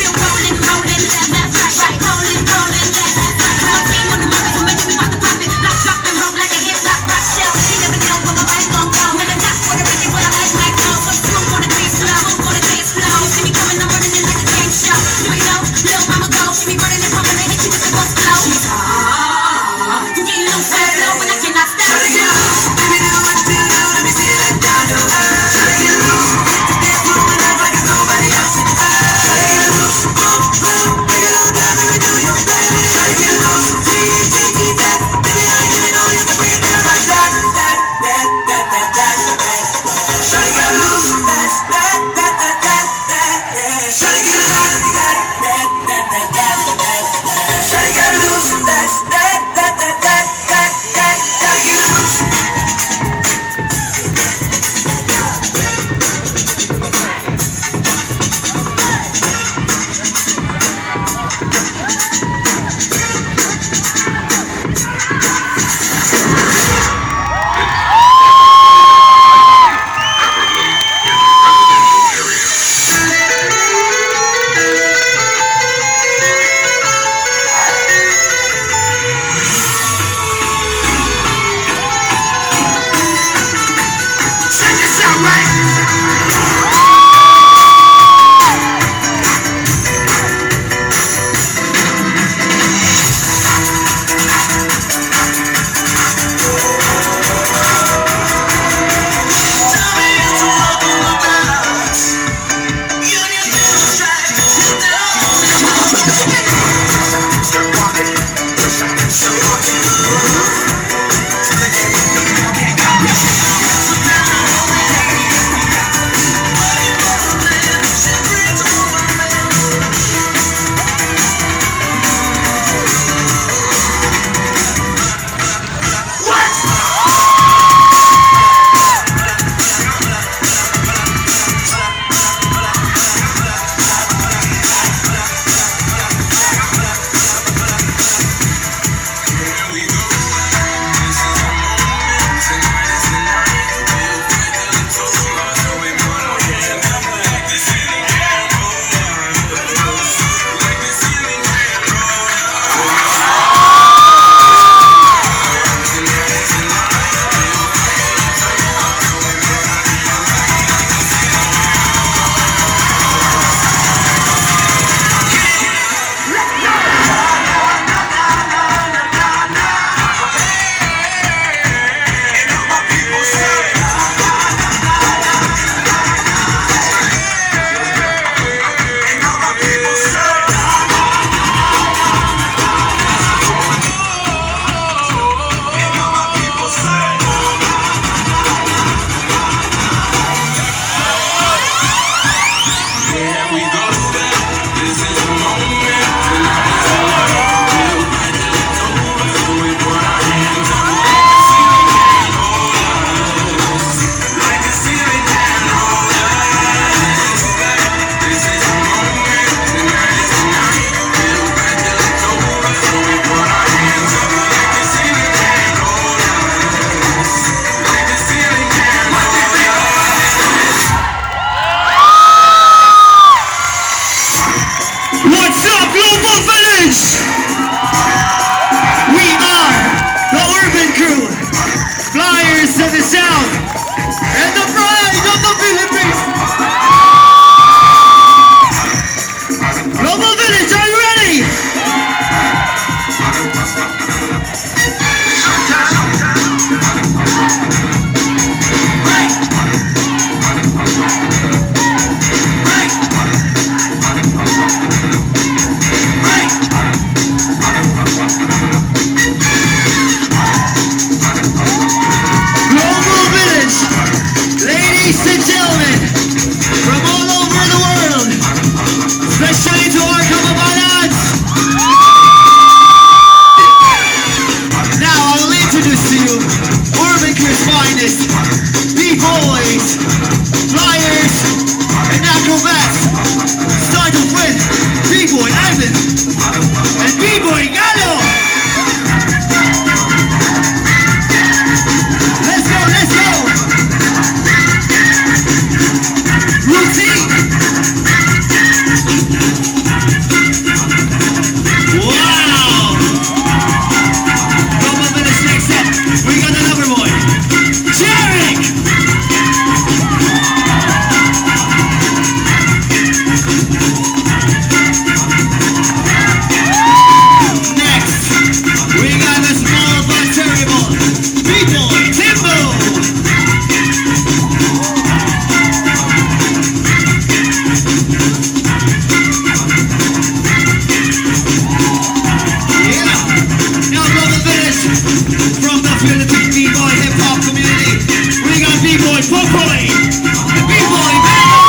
Feel rolling B-boys, flyers, and acrobats. Start off with B-boy Ivan and B-boy Galo. Let's go, let's go. Routine. Wow. Couple minutes next up. We got another boy. Jarek. Next, we got the small but terrible B-boy Timbo. Yeah. Now brother village from the Philippine B-boy hip hop community. We got B-boy Popoy and B-boy Bando.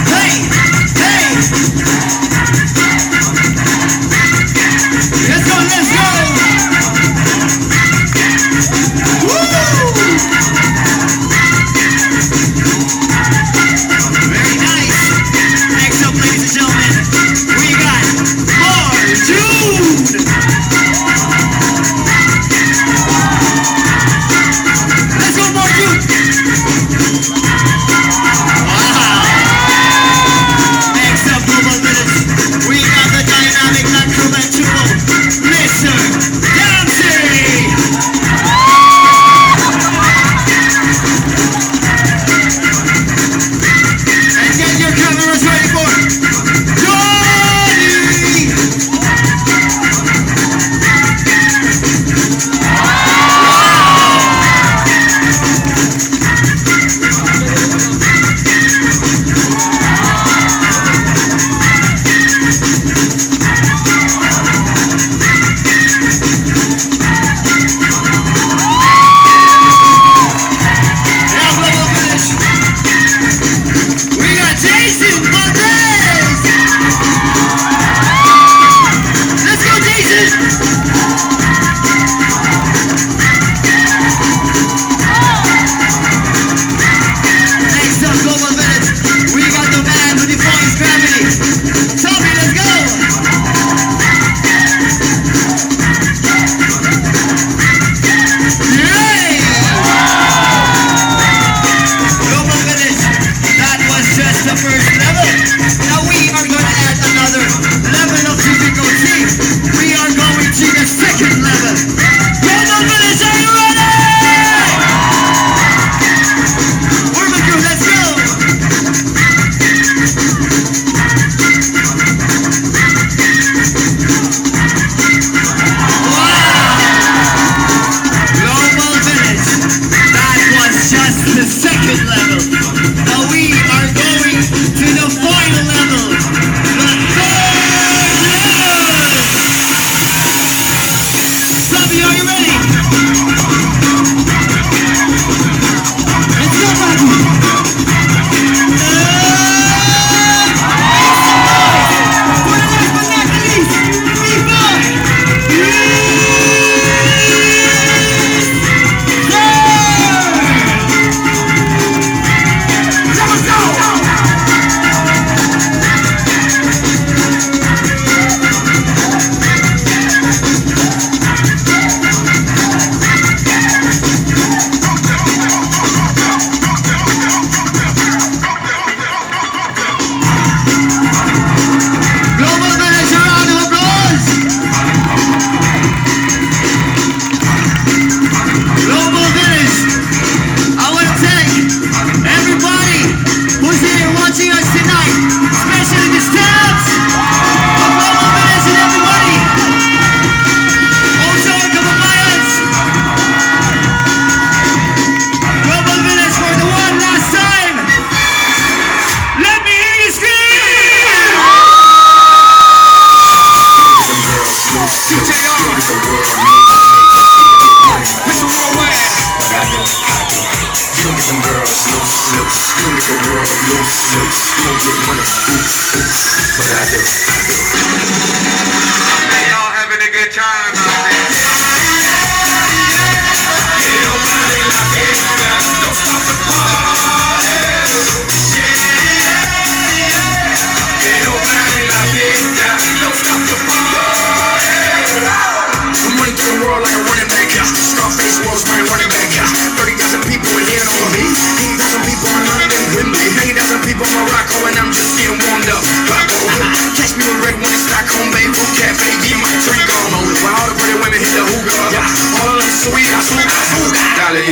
Hey, hey. Let's go, let's go. Woo! Very nice. Next up, ladies and gentlemen, we got Marjude. Let's go, Marjude. Wow. Next up, Global Village, we got the dynamic acrobat duo, Mr. Dempsey. And get your cameras ready for Johnny! Now, Global Village, we got Jason Valdez! Let's go, Jason! Next up, Global Village, we got the man who defines gravity. Tommy, let's go! Yay! Global Village, that was just the first level. Now we are going to add another level of difficulty. We are going to the second level. Global Village, are you ready? Urban Crew, let's go! Global Village, that was just the second level. Now we are going to the final level, the third level. Bobby, are you ready? Let's go, Bobby. For the last but not the least, B-boy. Let's go! Global Village, a round of applause! Global Village, I want to thank everybody who's here watching us tonight, especially the staffs of Global Village and everybody. Also, our kababayans. Global Village for the one last time. Let me hear you scream! Mr. Worldwide. Some girls, no slips. You make the world no slips. You don't get money, oops, oops. But I do. Y'all having a good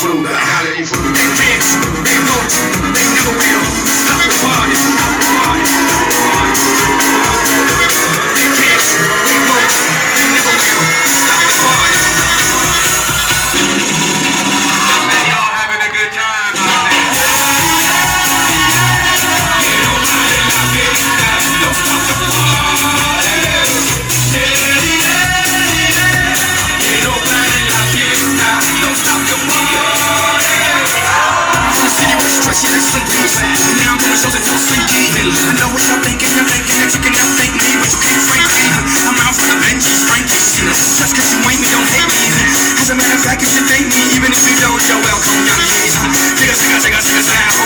intruder. They can't, they won't, they never will. Stop the party. They can't, they won't, they never will. Stop the party. Man, y'all having a good time out there. Don't stop the party. Ain't nobody like you. Don't stop the party. The city was stretching like some peace. Now I'm doing shows until sleepy. I know what y'all thinking. You're thinking that you can outthink me, but you can't frank me. I'm out for the Benjis, Frankies. Just cause you ain't me, don't hate me. As a matter of fact, you should thank me. Even if you don't, you're welcome, young ladies. Take a sound.